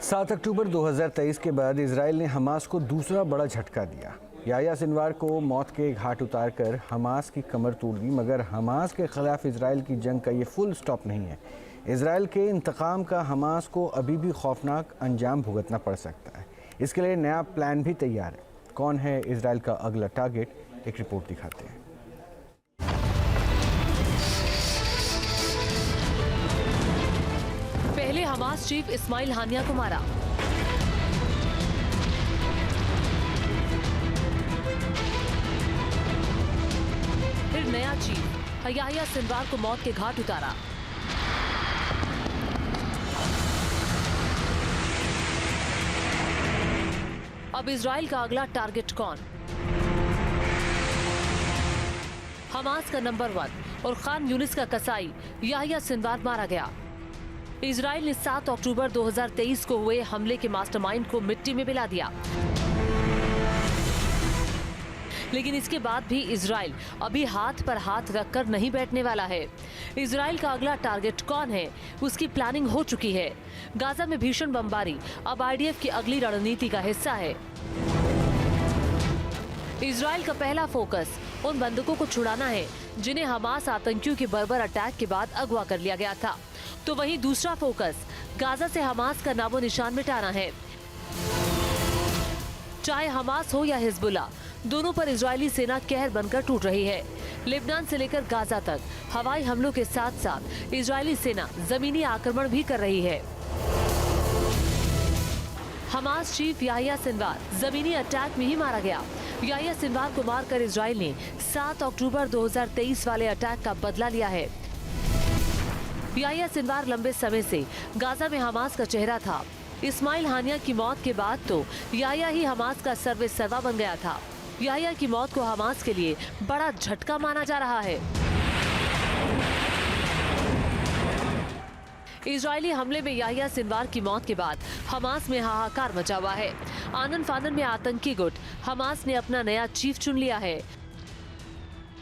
7 अक्टूबर 2023 के बाद इजराइल ने हमास को दूसरा बड़ा झटका दिया। याह्या सिनवार को मौत के घाट उतारकर हमास की कमर तोड़ दी, मगर हमास के खिलाफ इजराइल की जंग का ये फुल स्टॉप नहीं है। इजराइल के इंतकाम का हमास को अभी भी खौफनाक अंजाम भुगतना पड़ सकता है। इसके लिए नया प्लान भी तैयार है। कौन है इजराइल का अगला टारगेट, एक रिपोर्ट दिखाते हैं। पहले हमास चीफ इस्माइल हानिया को मारा, फिर नया चीफ याह्या सिनवार को मौत के घाट उतारा। अब इजराइल का अगला टारगेट कौन? हमास का नंबर 1 और खान यूनिस का कसाई याह्या सिनवार मारा गया। इजराइल ने 7 अक्टूबर 2023 को हुए हमले के मास्टरमाइंड को मिट्टी में मिला दिया, लेकिन इसके बाद भी इजराइल अभी हाथ पर हाथ रखकर नहीं बैठने वाला है। इजराइल का अगला टारगेट कौन है, उसकी प्लानिंग हो चुकी है। गाजा में भीषण बमबारी अब आईडीएफ की अगली रणनीति का हिस्सा है। इजराइल का पहला फोकस उन बंदूकों को छुड़ाना है जिन्हें हमास आतंकियों के बर्बर अटैक के बाद अगवा कर लिया गया था। तो वहीं दूसरा फोकस गाजा से हमास का नामो निशान मिटाना है। चाहे हमास हो या हिजबुल्लाह, दोनों पर इजरायली सेना कहर बनकर टूट रही है। लेबनान से लेकर गाजा तक हवाई हमलों के साथ साथ इजरायली सेना जमीनी आक्रमण भी कर रही है। हमास चीफ याह्या सिनवार जमीनी अटैक में ही मारा गया। याह्या सिनवार को मारकर इजराइल ने 7 अक्टूबर 2023 वाले अटैक का बदला लिया है। याह्या सिनवार लंबे समय से गाजा में हमास का चेहरा था। इस्माइल हानिया की मौत के बाद तो याह्या ही हमास का सर्वे सर्वा बन गया था। याह्या की मौत को हमास के लिए बड़ा झटका माना जा रहा है। इजरायली हमले में याह्या सिनवार की मौत के बाद हमास में हाहाकार मचा हुआ है। आनन फानन में आतंकी गुट हमास ने अपना नया चीफ चुन लिया है।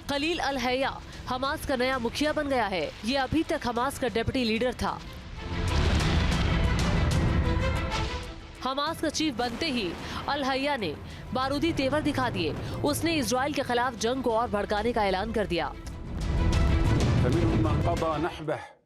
खलील अल हैया हमास का नया मुखिया बन गया है। ये अभी तक हमास का डिप्टी लीडर था। हमास का चीफ बनते ही अल हैया ने बारूदी तेवर दिखा दिए। उसने इजराइल के खिलाफ जंग को और भड़काने का ऐलान कर दिया।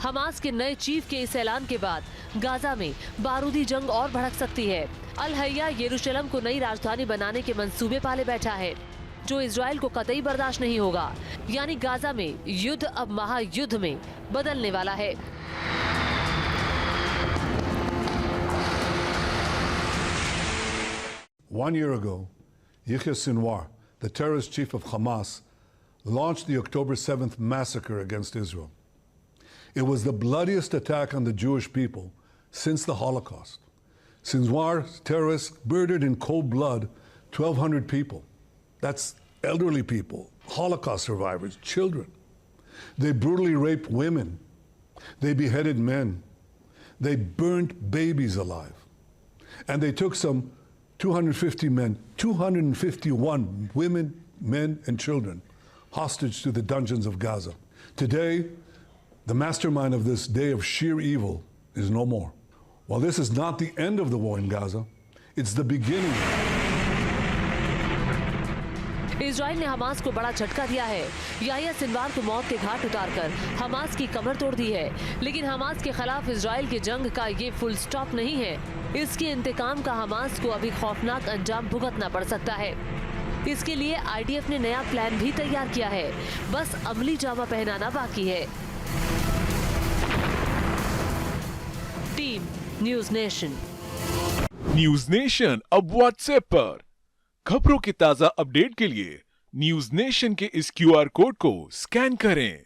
हमास के नए चीफ के इस ऐलान के बाद गाजा में बारूदी जंग और भड़क सकती है। अल हैया यरूशलेम को नई राजधानी बनाने के मंसूबे पाले बैठा है, जो इजराइल को कतई बर्दाश्त नहीं होगा। यानी गाजा में युद्ध अब महायुद्ध में बदलने वाला है। One year ago, Yahya Sinwar, the terrorist chief of Hamas, launched the October 7th massacre against Israel. It was the bloodiest attack on the Jewish people since the Holocaust. Sinwar's terrorists murdered in cold blood 1,200 people. That's elderly people, Holocaust survivors, children. They brutally raped women. They beheaded men. They burnt babies alive. And they took some 250 men, 251 women, men, and children hostage to the dungeons of Gaza. Today, the mastermind of this day of sheer evil is no more. While this is not the end of the war in Gaza, it's the beginning. Israel ने Hamas को बड़ा झटका दिया है। Yahya Sinwar को मौत के घाट उतारकर हमास की कमर तोड़ दी है। लेकिन हमास के खिलाफ इजराइल की जंग का ये फुल स्टॉप नहीं है। इसके इंतकाम का हमास को अभी खौफनाक अंजाम भुगतना पड़ सकता है। इसके लिए आईडीएफ ने नया प्लान भी तैयार किया है, बस अमली जामा पहनाना बाकी है। Team news nation. News nation अब व्हाट्सएप पर खबरों की ताजा अपडेट के लिए न्यूज़ नेशन के इस क्यूआर कोड को स्कैन करें।